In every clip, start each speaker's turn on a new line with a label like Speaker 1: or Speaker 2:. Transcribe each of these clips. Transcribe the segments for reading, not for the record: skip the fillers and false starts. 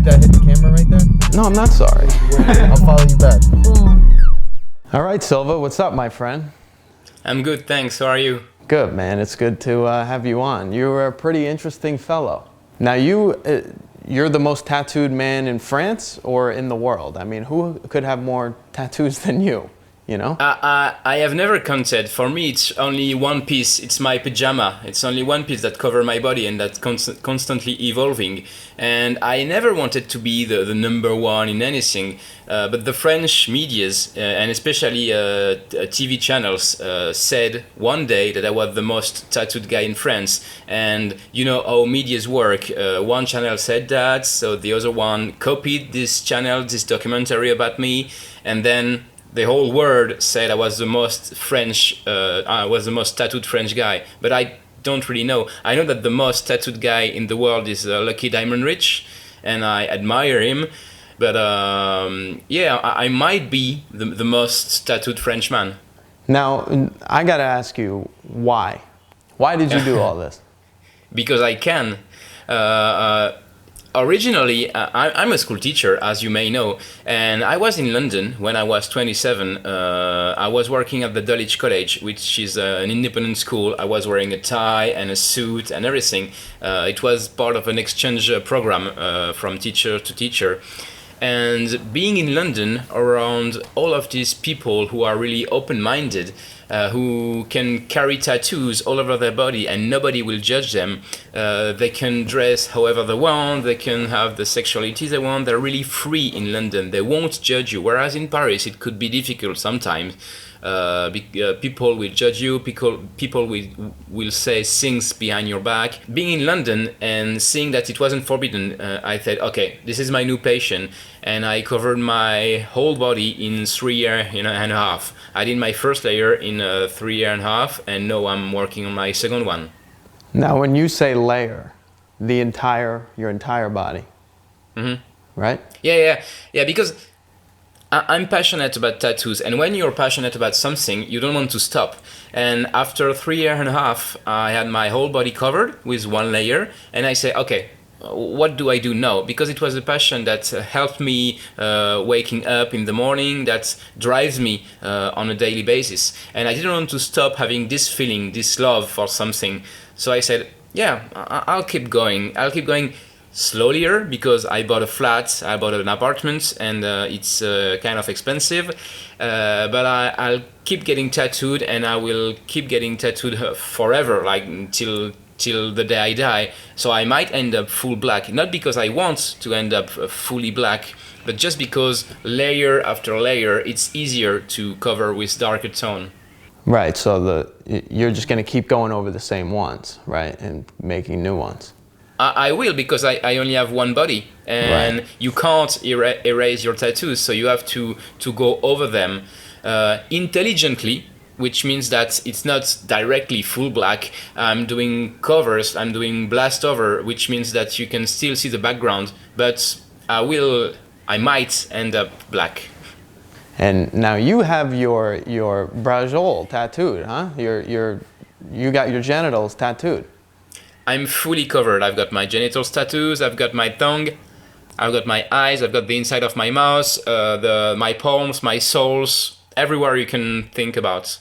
Speaker 1: that hit the camera right there?
Speaker 2: No, I'm not sorry.
Speaker 1: I'll follow you back.
Speaker 2: All right, Silva, what's up, my friend?
Speaker 3: I'm good, thanks. How are you?
Speaker 2: Good, man. It's good to have you on. You're a pretty interesting fellow. Now, you're the most tattooed man in France or in the world? I mean, who could have more tattoos than you? You know?
Speaker 3: I have never counted. For me, it's only one piece. It's my pajama. It's only one piece that covers my body and that's constantly evolving. And I never wanted to be the number one in anything. But the French medias, and especially TV channels, said one day that I was the most tattooed guy in France. And you know how medias work. One channel said that, so the other one copied this channel, this documentary about me, and then the whole world said I was the most I was the most tattooed French guy, but I don't really know. I know that the most tattooed guy in the world is Lucky Diamond Rich, and I admire him. But yeah, I might be the most tattooed Frenchman.
Speaker 2: Now, I gotta ask you, why? Why did you do all this?
Speaker 3: Because I can. Originally, I'm a school teacher, as you may know, and I was in London when I was 27. I was working at the Dulwich College, which is an independent school. I was wearing a tie and a suit and everything. It was part of an exchange program from teacher to teacher. And being in London around all of these people who are really open-minded, who can carry tattoos all over their body and nobody will judge them. They can dress however they want, they can have the sexuality they want, they're really free in London, they won't judge you, whereas in Paris it could be difficult sometimes. People will judge you, people will say things behind your back. Being in London and seeing that it wasn't forbidden, I said, okay, this is my new passion, and I covered my whole body in 3 years and a half. I did my first layer in 3 years and a half, and now I'm working on my second one.
Speaker 2: Now, when you say layer, your entire body, right?
Speaker 3: Yeah, because I'm passionate about tattoos, and when you're passionate about something, you don't want to stop. And after 3 years and a half, I had my whole body covered with one layer, and I say, okay, what do I do now? Because it was a passion that helped me waking up in the morning, that drives me on a daily basis. And I didn't want to stop having this feeling, this love for something. So I said, yeah, I'll keep going. I'll keep going slower because I bought a flat, I bought an apartment, and it's kind of expensive. But I'll keep getting tattooed, and I will keep getting tattooed forever, like till the day I die. So I might end up full black, not because I want to end up fully black, but just because layer after layer, it's easier to cover with darker tone.
Speaker 2: Right, so you're just gonna keep going over the same ones, right, and making new ones.
Speaker 3: I will, because I only have one body, and right. You can't erase your tattoos, so you have to go over them intelligently, which means that it's not directly full black. I'm doing covers, I'm doing blast over, which means that you can still see the background, but I might end up black.
Speaker 2: And now you have your brajol tattooed, huh? You got your genitals tattooed.
Speaker 3: I'm fully covered. I've got my genitals tattoos, I've got my tongue, I've got my eyes, I've got the inside of my mouth, my palms, my soles, everywhere you can think about.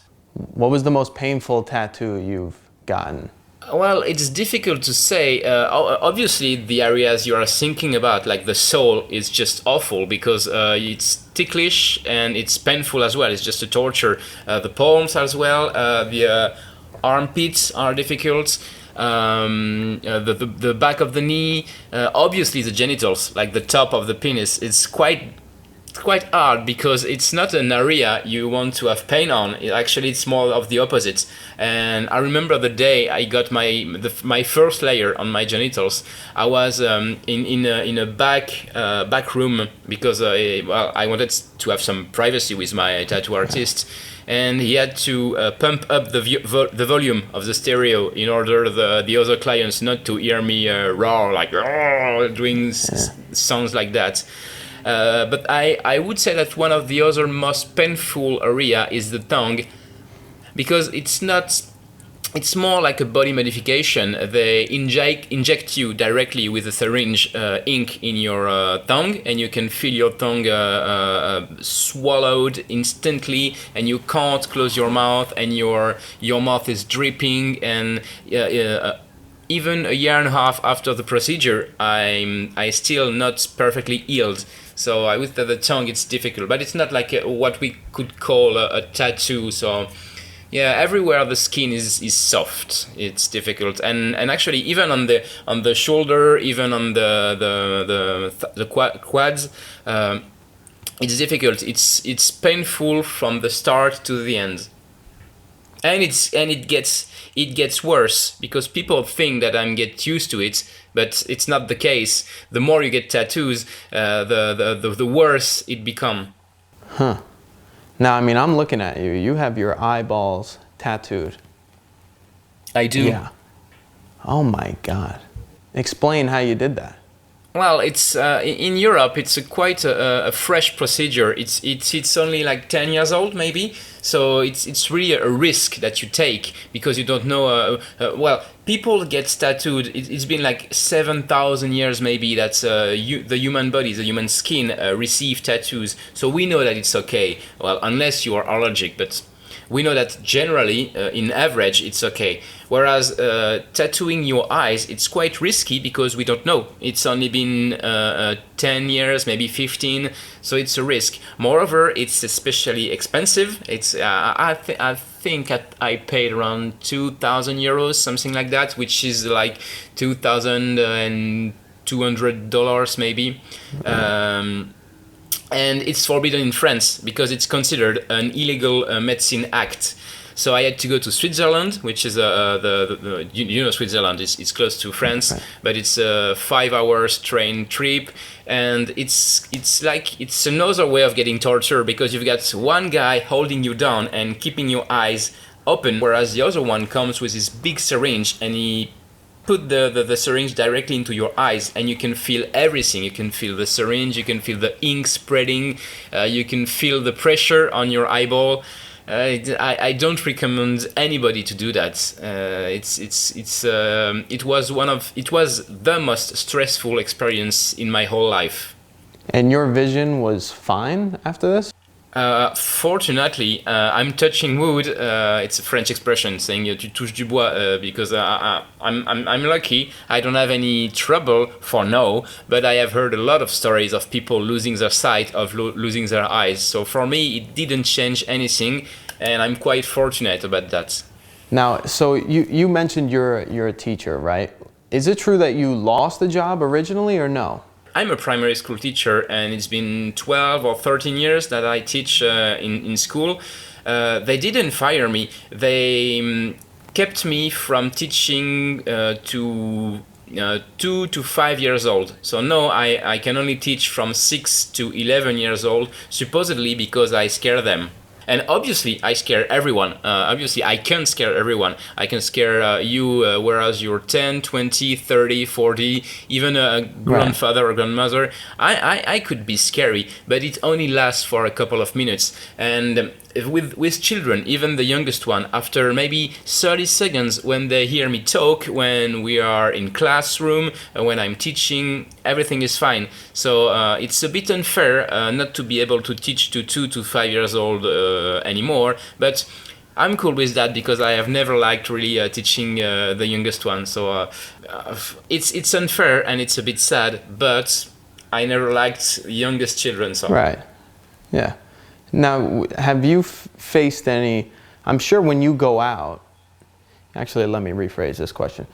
Speaker 2: What was the most painful tattoo you've gotten?
Speaker 3: Well, it's difficult to say. Obviously, the areas you are thinking about, like the soul, is just awful because it's ticklish and it's painful as well. It's just a torture. The palms as well. The armpits are difficult. The back of the knee. Obviously, the genitals, like the top of the penis, it's quite hard because it's not an area you want to have pain on. Actually, it's more of the opposite. And I remember the day I got my first layer on my genitals. I was in a back room because I wanted to have some privacy with my tattoo artist, and he had to pump up the volume of the stereo in order the other clients not to hear me roar like doing sounds like that. But I would say that one of the other most painful area is the tongue, because it's not it's more like a body modification. They inject you directly with a syringe ink in your tongue, and you can feel your tongue swallowed instantly, and you can't close your mouth, and your mouth is dripping. And even a year and a half after the procedure, I still not perfectly healed. So I with the tongue, it's difficult, but it's not like what we could call a tattoo. So yeah, everywhere the skin is soft. It's difficult, and actually even on the shoulder, even on the quads, it's difficult. It's painful from the start to the end, and it gets worse because people think that I'm get used to it, but it's not the case. The more you get tattoos, the worse it become.
Speaker 2: Huh. Now, I mean, I'm looking at you. You have your eyeballs tattooed.
Speaker 3: I do.
Speaker 2: Yeah. Oh my God. Explain how you did that.
Speaker 3: Well, it's in Europe. It's quite a fresh procedure. It's only like 10 years old, maybe. So it's really a risk that you take because you don't know. Well, people get tattooed. It's been like 7,000 years, maybe. That's the human body, the human skin receive tattoos. So we know that it's okay. Well, unless you are allergic, but we know that generally, in average, it's okay. Whereas tattooing your eyes, it's quite risky because we don't know. It's only been 10 years, maybe 15, so it's a risk. Moreover, it's especially expensive. It's I think I paid around 2,000 euros, something like that, which is like $2,200 maybe. And it's forbidden in France because it's considered an illegal medicine act. So I had to go to Switzerland, which is Switzerland is close to France, right. But it's a 5 hours train trip, and it's another way of getting torture because you've got one guy holding you down and keeping your eyes open, whereas the other one comes with this big syringe and he put the syringe directly into your eyes, and you can feel everything. You can feel the syringe, you can feel the ink spreading, you can feel the pressure on your eyeball. I don't recommend anybody to do that. It was the most stressful experience in my whole life.
Speaker 2: And your vision was fine after this?
Speaker 3: Fortunately, I'm touching wood. It's a French expression saying tu touches du bois because I'm lucky. I don't have any trouble for now, but I have heard a lot of stories of people losing their sight, of losing their eyes. So for me, it didn't change anything, and I'm quite fortunate about that.
Speaker 2: Now, so you mentioned you're a teacher, right? Is it true that you lost the job originally or no?
Speaker 3: I'm a primary school teacher, and it's been 12 or 13 years that I teach in school. They didn't fire me. They kept me from teaching to 2 to 5 years old. So now I can only teach from 6 to 11 years old, supposedly because I scare them. And obviously, I scare everyone. Obviously, I can scare everyone. I can scare you, whereas you're 10, 20, 30, 40, even a grandfather or grandmother. I could be scary, but it only lasts for a couple of minutes. And with children, even the youngest one, after maybe 30 seconds, when they hear me talk, when we are in classroom, when I'm teaching, everything is fine. So it's a bit unfair not to be able to teach to 2 to 5 years old anymore, but I'm cool with that because I have never liked really teaching the youngest one. So it's unfair and it's a bit sad, but I never liked youngest children. So.
Speaker 2: Right. Yeah. Now, have you faced any, I'm sure when you go out, actually let me rephrase this question.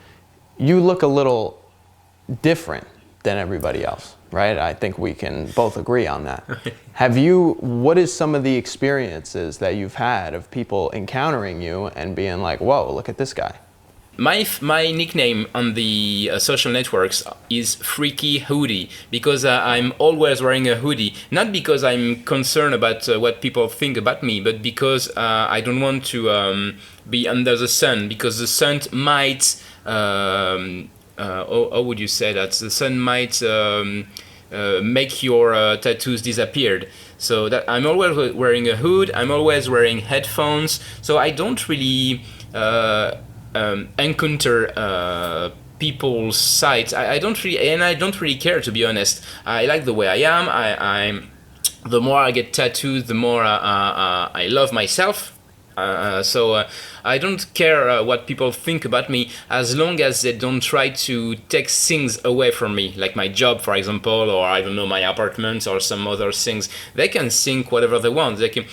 Speaker 2: You look a little different than everybody else, right? I think we can both agree on that. What is some of the experiences that you've had of people encountering you and being like, whoa, look at this guy?
Speaker 3: My nickname on the social networks is Freaky Hoodie because I'm always wearing a hoodie. Not because I'm concerned about what people think about me, but because I don't want to be under the sun, because the sun might, how would you say that? The sun might make your tattoos disappear. So that I'm always wearing a hood, I'm always wearing headphones, so I don't really encounter people's sides. I don't really care, to be honest. I like the way I am. I'm the more I get tattoos, the more I love myself. So I don't care what people think about me, as long as they don't try to take things away from me, like my job, for example, or I don't know, my apartment or some other things. They can think whatever they want. They can.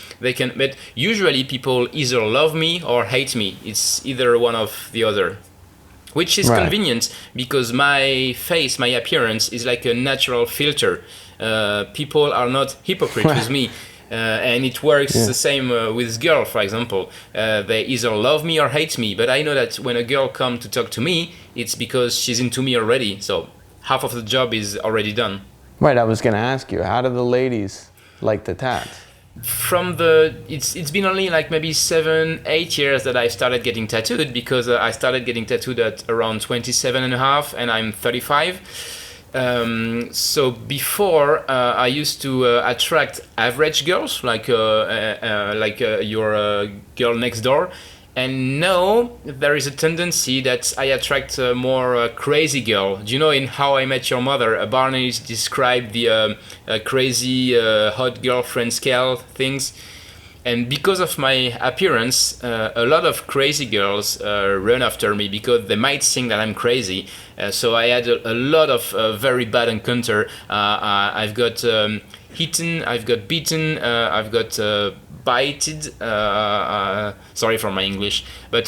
Speaker 3: But usually people either love me or hate me. It's either one of the other. Which is
Speaker 2: Right.
Speaker 3: convenient, because my face, my appearance is like a natural filter. People are not hypocrite with me. And it works the same with girl, for example. They either love me or hate me. But I know that when a girl comes to talk to me, it's because she's into me already. So half of the job is already done.
Speaker 2: Right, I was going to ask you, how do the ladies like the tats?
Speaker 3: It's been only like maybe 7-8 years that I started getting tattooed, because I started getting tattooed at around 27 and a half, and I'm 35. So before, I used to attract average girls, like your girl next door. And now there is a tendency that I attract more crazy girl. Do you know, in How I Met Your Mother, Barney described the crazy hot girlfriend scale things. And because of my appearance, a lot of crazy girls run after me, because they might think that I'm crazy. So I had a lot of very bad encounter. I've got hitten, I've got beaten, I've got bited. Sorry for my English, but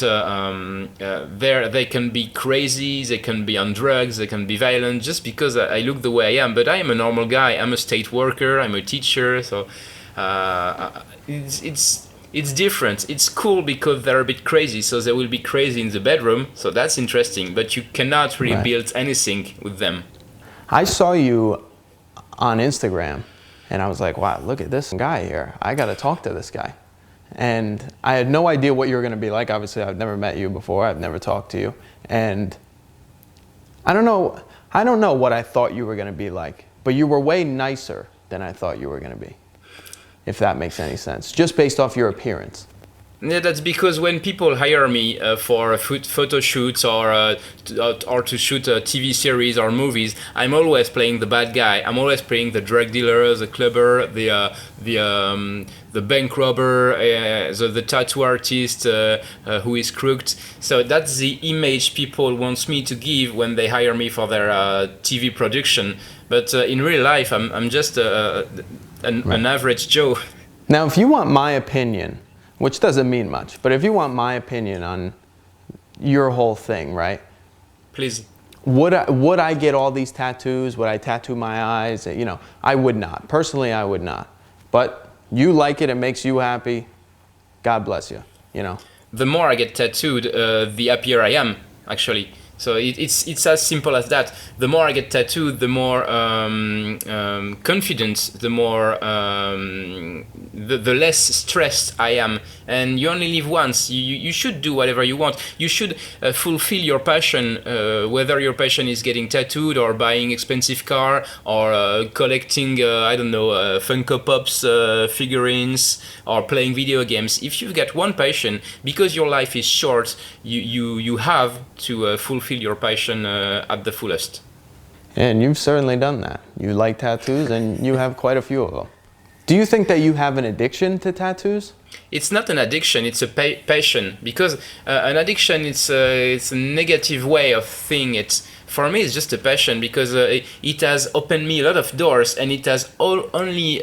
Speaker 3: they can be crazy, they can be on drugs, they can be violent, just because I look the way I am. But I am a normal guy. I'm a state worker. I'm a teacher. So it's different. It's cool because they're a bit crazy, so they will be crazy in the bedroom. So that's interesting. But you cannot really build anything with them.
Speaker 2: I saw you on Instagram, and I was like, wow, look at this guy here. I got to talk to this guy. And I had no idea what you were going to be like. Obviously, I've never met you before. I've never talked to you. And I don't know what I thought you were going to be like, but you were way nicer than I thought you were going to be, if that makes any sense, just based off your appearance.
Speaker 3: Yeah, that's because when people hire me for photo shoots or to shoot a TV series or movies, I'm always playing the bad guy. I'm always playing the drug dealer, the clubber, the bank robber, the tattoo artist who is crooked. So that's the image people want me to give when they hire me for their TV production. But in real life, I'm just an average Joe.
Speaker 2: Now, if you want my opinion, which doesn't mean much, but if you want my opinion on your whole thing, right?
Speaker 3: Please.
Speaker 2: Would I get all these tattoos? Would I tattoo my eyes? You know, I would not. Personally, I would not. But you like it, it makes you happy. God bless you, you know.
Speaker 3: The more I get tattooed, the happier I am, actually. So it's as simple as that. The more I get tattooed, the more confident, the more the less stressed I am. And you only live once. You should do whatever you want. You should fulfill your passion, whether your passion is getting tattooed or buying expensive car or collecting I don't know, Funko Pops figurines or playing video games. If you've got one passion, because your life is short, you have to fulfill your passion at the fullest.
Speaker 2: And you've certainly done that. You like tattoos, and you have quite a few of them. Do you think that you have an addiction to tattoos?
Speaker 3: It's not an addiction, it's a passion. Because an addiction, it's a negative way of seeing it. For me, it's just a passion, because it has opened me a lot of doors, and it has only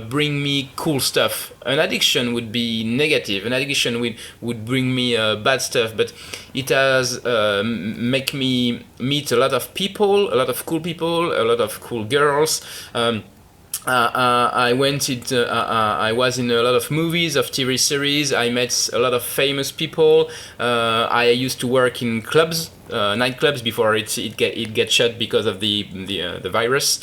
Speaker 3: bring me cool stuff. An addiction would be negative. An addiction would bring me bad stuff. But it has make me meet a lot of people, a lot of cool people, a lot of cool girls. I was in a lot of movies, of TV series. I met a lot of famous people. I used to work in clubs, nightclubs, before it get shut because of the virus.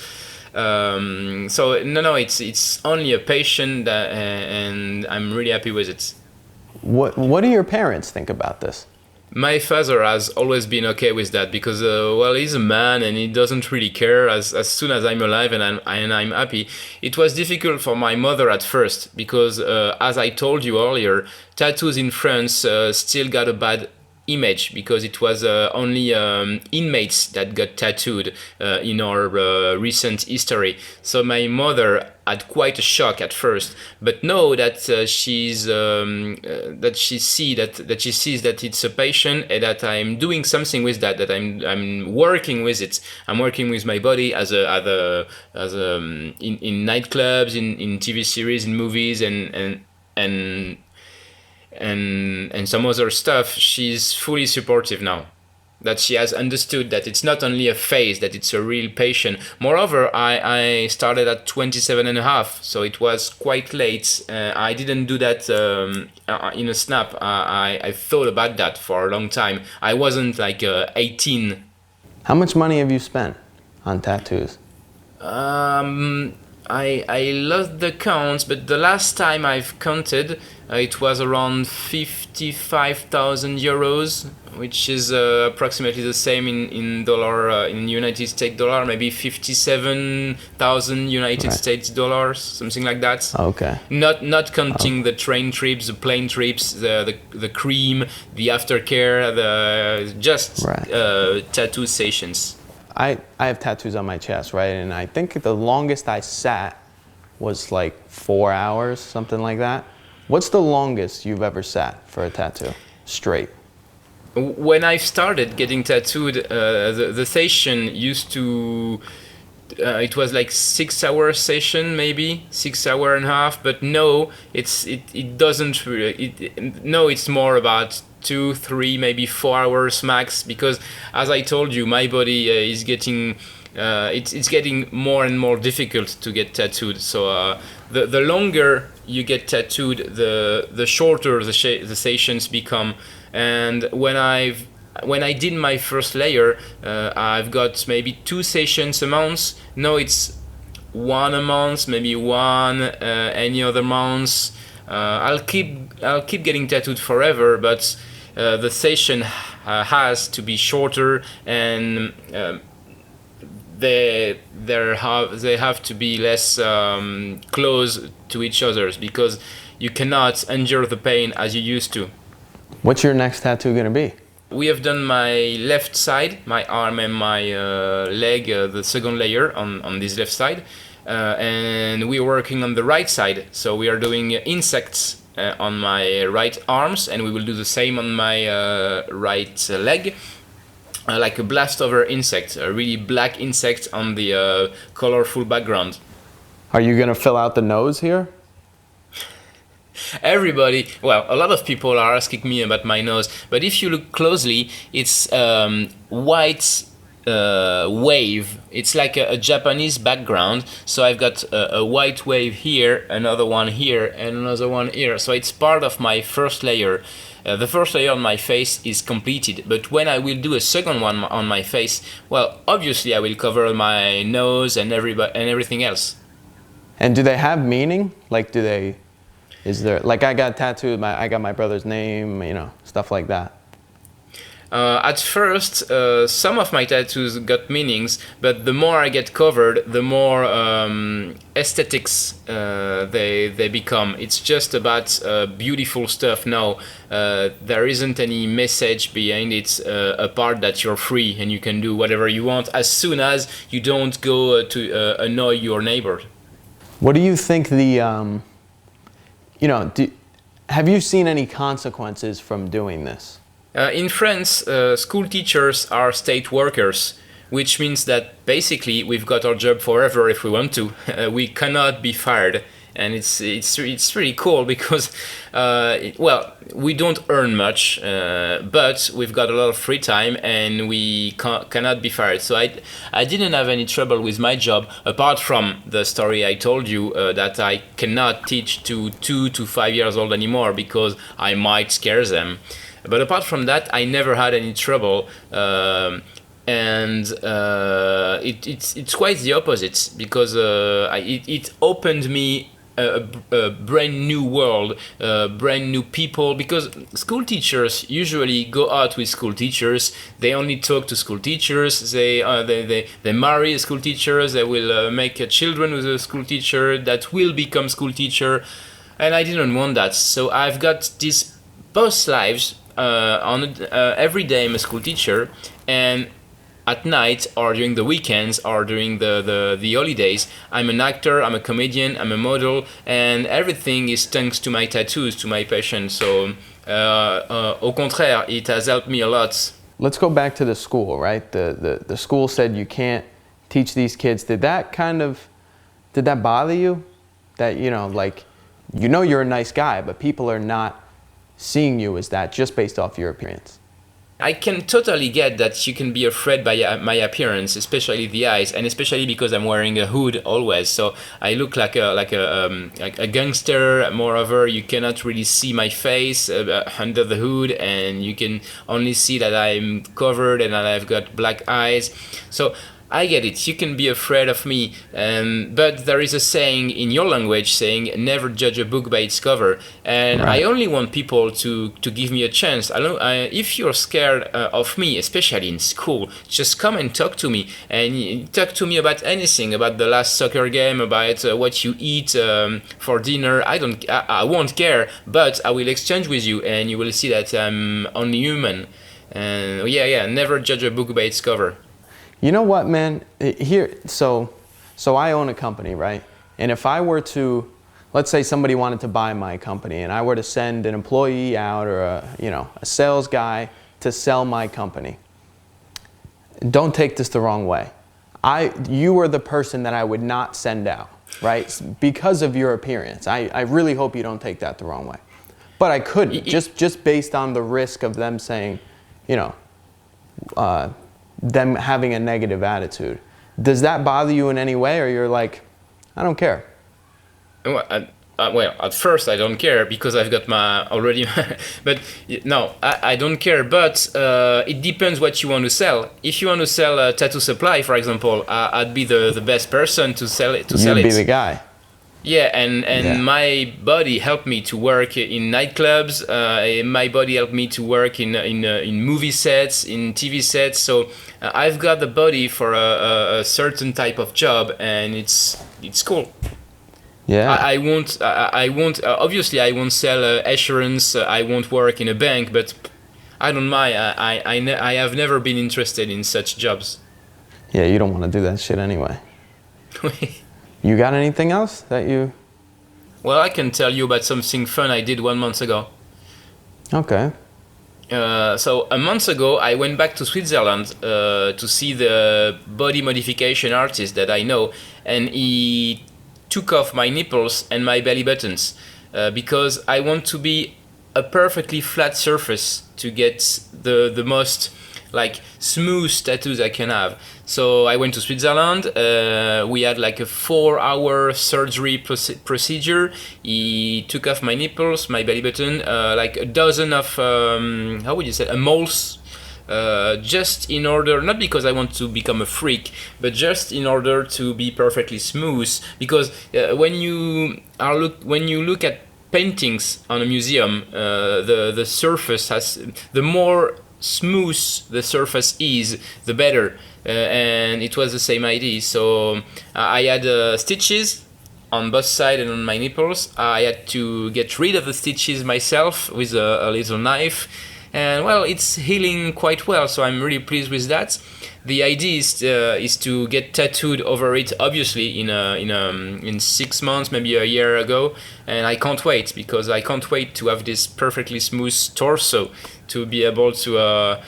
Speaker 3: So no, it's only a passion, and I'm really happy with it.
Speaker 2: What do your parents think about this?
Speaker 3: My father has always been okay with that, because well, he's a man and he doesn't really care as soon as I'm alive and I'm happy. It was difficult for my mother at first, because as I told you earlier, tattoos in France still got a bad image because it was only inmates that got tattooed in our recent history. So my mother had quite a shock at first, but now that that she sees that it's a passion and that I'm doing something with that I'm working with it. I'm working with my body as in nightclubs, in TV series, in movies, and some other stuff. She's fully supportive now, that she has understood that it's not only a phase, that it's a real passion. Moreover, I started at 27 and a half, so it was quite late. I didn't do that in a snap. I thought about that for a long time. I wasn't like 18.
Speaker 2: How much money have you spent on tattoos?
Speaker 3: I lost the count, but the last time I've counted, it was around 55,000 euros, which is approximately the same in dollar, in United States dollar, maybe 57,000 United States dollars, something like that.
Speaker 2: Okay.
Speaker 3: Not counting the train trips, the plane trips, the cream, the aftercare, the just tattoo sessions.
Speaker 2: I have tattoos on my chest, right? And I think the longest I sat was like 4 hours, something like that. What's the longest you've ever sat for a tattoo, straight?
Speaker 3: When I started getting tattooed, the session used to, it was like 6 hour session, maybe 6 hour and a half. But no, it doesn't really. No, it's more about 2, 3, maybe 4 hours max. Because as I told you, my body is getting. It's getting more and more difficult to get tattooed. So the longer you get tattooed, the shorter the sessions become. And when I did my first layer, I've got maybe 2 sessions a month. Now it's 1 a month, maybe 1 any other month. I'll keep getting tattooed forever, but the session has to be shorter, and they have to be less close to each other, because you cannot endure the pain as you used to.
Speaker 2: What's your next tattoo gonna be?
Speaker 3: We have done my left side, my arm and my leg, the second layer on this left side, and we're working on the right side. So we are doing insects on my right arms, and we will do the same on my right leg. Like a blast over insect, a really black insect on the colorful background.
Speaker 2: Are you gonna fill out the nose here?
Speaker 3: Everybody, well, a lot of people are asking me about my nose, but if you look closely, it's white wave. It's like a Japanese background. So I've got a white wave here, another one here, and another one here. So it's part of my first layer. The first layer on my face is completed, but when I will do a second one on my face, well, obviously I will cover my nose and everything else.
Speaker 2: And do they have meaning? Like, is there, like I got tattooed, I got my brother's name, stuff like that.
Speaker 3: At first, some of my tattoos got meanings, but the more I get covered, the more aesthetics they become. It's just about beautiful stuff now. There isn't any message behind it, apart that you're free and you can do whatever you want, as soon as you don't go to annoy your neighbor.
Speaker 2: What do you think have you seen any consequences from doing this?
Speaker 3: In France, school teachers are state workers, which means that basically we've got our job forever if we want to. We cannot be fired, and it's really cool because, we don't earn much, but we've got a lot of free time and we cannot be fired. So I didn't have any trouble with my job, apart from the story I told you that I cannot teach to 2 to 5 years old anymore because I might scare them. But apart from that, I never had any trouble, and it's quite the opposite, because it opened me a brand new world, brand new people. Because school teachers usually go out with school teachers. They only talk to school teachers. They marry school teachers. They will make children with a school teacher that will become school teacher, and I didn't want that. So I've got these both lives. every day I'm a school teacher, and at night or during the weekends or during the holidays, I'm an actor, I'm a comedian, I'm a model, and everything is thanks to my tattoos, to my passion. So, au contraire, it has helped me a lot.
Speaker 2: Let's go back to the school, right? The school said you can't teach these kids. Did that bother you? That, like, you're a nice guy, but people are not seeing you as that just based off your appearance.
Speaker 3: I can totally get that you can be afraid by my appearance, especially the eyes, and especially because I'm wearing a hood always. So I look like a gangster. Moreover, you cannot really see my face under the hood, and you can only see that I'm covered and that I've got black eyes. So I get it. You can be afraid of me, but there is a saying in your language saying never judge a book by its cover, and
Speaker 2: Right.
Speaker 3: I only want people to give me a chance. If you're scared of me, especially in school, just come and talk to me, and talk to me about anything, about the last soccer game, about what you eat for dinner. I won't care, but I will exchange with you, and you will see that I'm only human. And yeah, never judge a book by its cover.
Speaker 2: You know what, man? So I own a company, right? And if I were to, let's say somebody wanted to buy my company, and I were to send an employee out or a sales guy to sell my company, don't take this the wrong way. You are the person that I would not send out, right? Because of your appearance. I really hope you don't take that the wrong way. But I couldn't, just based on the risk of them saying, them having a negative attitude. Does that bother you in any way, or you're like, I don't care?
Speaker 3: Well, at first I don't care because I've got my already. But no, I don't care. But it depends what you want to sell. If you want to sell tattoo supply, for example, I'd be the best person to sell it.
Speaker 2: You'd be the guy.
Speaker 3: Yeah, and
Speaker 2: Yeah.
Speaker 3: my body helped me to work in nightclubs. My body helped me to work in movie sets, in TV sets. So I've got the body for a certain type of job, and it's cool.
Speaker 2: Yeah.
Speaker 3: I won't. Obviously, I won't sell assurance. I won't work in a bank, but I don't mind. I have never been interested in such jobs.
Speaker 2: Yeah, you don't want to do that shit anyway. You got anything else that you...
Speaker 3: Well, I can tell you about something fun I did 1 month ago.
Speaker 2: Okay.
Speaker 3: So a month ago, I went back to Switzerland to see the body modification artist that I know, and he took off my nipples and my belly buttons because I want to be a perfectly flat surface to get the most like smooth tattoos I can have. So I went to Switzerland. We had like a 4-hour surgery procedure. He took off my nipples, my belly button, like a dozen of how would you say, moles. Just in order, not because I want to become a freak, but just in order to be perfectly smooth. Because when you look at paintings on a museum, the surface has, the more smooth the surface is, the better. And it was the same idea. So I had stitches on both sides and on my nipples. I had to get rid of the stitches myself with a little knife. And well, it's healing quite well, so I'm really pleased with that. The idea is to get tattooed over it, obviously, in 6 months, maybe a year ago, and I can't wait, because I can't wait to have this perfectly smooth torso to be able to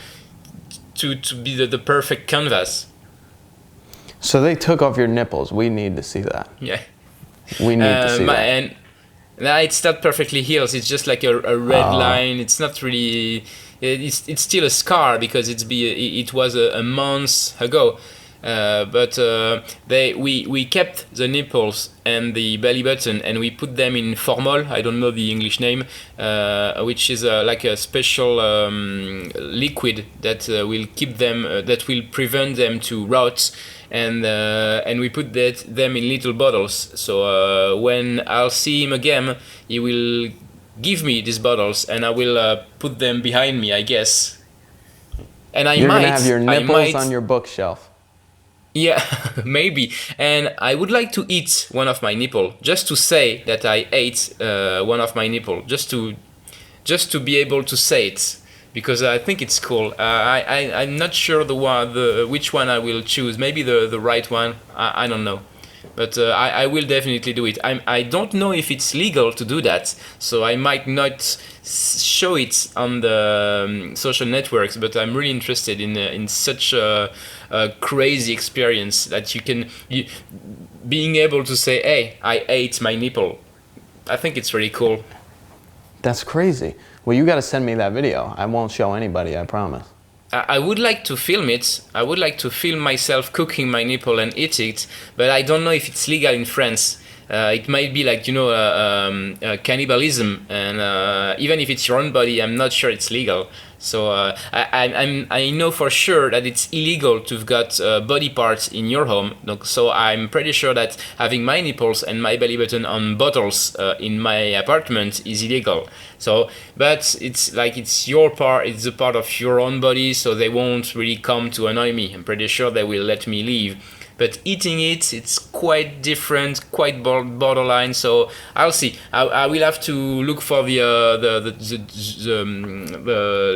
Speaker 3: be the perfect canvas.
Speaker 2: So they took off your nipples. We need to see that.
Speaker 3: Yeah.
Speaker 2: We need to see that.
Speaker 3: And it's not perfectly healed. It's just like a red line. It's not really. It's still a scar because it was a month ago. But we kept the nipples and the belly button, and we put them in formol. I don't know the English name, which is like a special liquid that will keep them, that will prevent them to rot. And we put them in little bottles. So when I'll see him again, he will give me these bottles, and I will put them behind me, I guess. And
Speaker 2: You're gonna have your nipples on your bookshelf.
Speaker 3: Yeah, maybe. And I would like to eat one of my nipple, just to say that I ate one of my nipple, just to be able to say it. because I think it's cool. I'm not sure which one I will choose. Maybe the right one. I don't know. But I will definitely do it. I don't know if it's legal to do that, so I might not show it on the social networks. But I'm really interested in such a crazy experience that being able to say, "Hey, I ate my nipple." I think it's really cool.
Speaker 2: That's crazy. Well, you got to send me that video. I won't show anybody, I promise.
Speaker 3: I would like to film it. I would like to film myself cooking my nipple and eat it, but I don't know if it's legal in France. It might be like, cannibalism, and even if it's your own body, I'm not sure it's legal. So I know for sure that it's illegal to have got body parts in your home. So I'm pretty sure that having my nipples and my belly button on bottles in my apartment is illegal. So, but it's your part. It's a part of your own body, so they won't really come to annoy me. I'm pretty sure they will let me leave. But eating it's quite different, quite borderline. So I'll see. I will have to look for the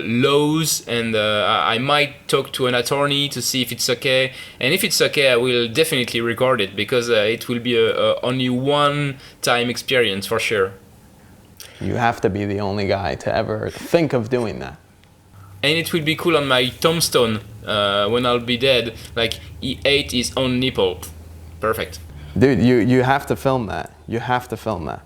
Speaker 3: laws, and I might talk to an attorney to see if it's okay. And if it's okay, I will definitely record it, because it will be a only one-time experience for sure.
Speaker 2: You have to be the only guy to ever think of doing that.
Speaker 3: And it will be cool on my tombstone when I'll be dead. Like, he ate his own nipple. Perfect.
Speaker 2: Dude, you have to film that. You have to film that.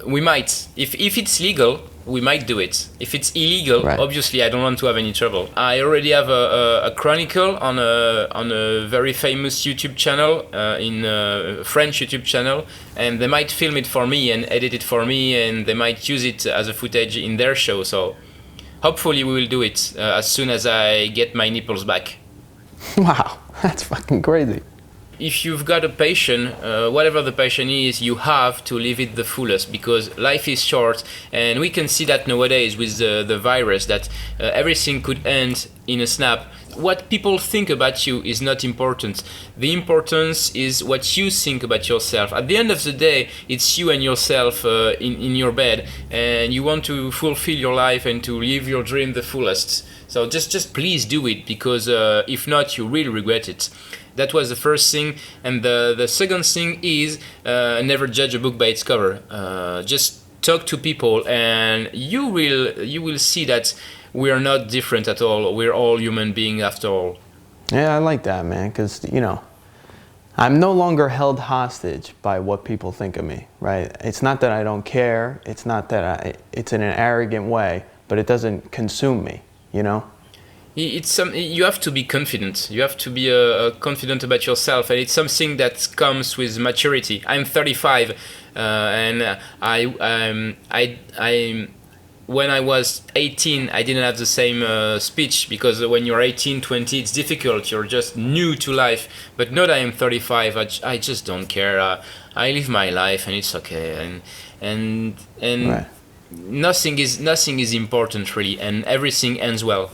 Speaker 3: We might. If it's legal, we might do it. If it's illegal,
Speaker 2: Right.
Speaker 3: obviously I don't want to have any trouble. I already have a chronicle on a very famous YouTube channel, in a French YouTube channel, and they might film it for me and edit it for me, and they might use it as a footage in their show. So hopefully we will do it as soon as I get my nipples back.
Speaker 2: Wow, that's fucking crazy.
Speaker 3: If you've got a passion, whatever the passion is, you have to live it the fullest, because life is short, and we can see that nowadays with the virus, that everything could end in a snap. What people think about you is not important. The importance is what you think about yourself. At the end of the day, it's you and yourself in your bed, and you want to fulfill your life and to live your dream the fullest. So just please do it, because if not, you will regret it. That was the first thing. And the second thing is never judge a book by its cover. Just talk to people, and you will see that we are not different at all. We're all human beings after all.
Speaker 2: Yeah, I like that, man, because, I'm no longer held hostage by what people think of me, right? It's not that I don't care. It's not that it's in an arrogant way, but it doesn't consume me,
Speaker 3: You have to be confident. You have to be confident about yourself, and it's something that comes with maturity. I'm 35, and when I was 18, I didn't have the same speech, because when you're 18, 20, it's difficult. You're just new to life. But now that I am 35, I just don't care. I live my life, and it's okay. And
Speaker 2: Right.
Speaker 3: nothing is important really, and everything ends well.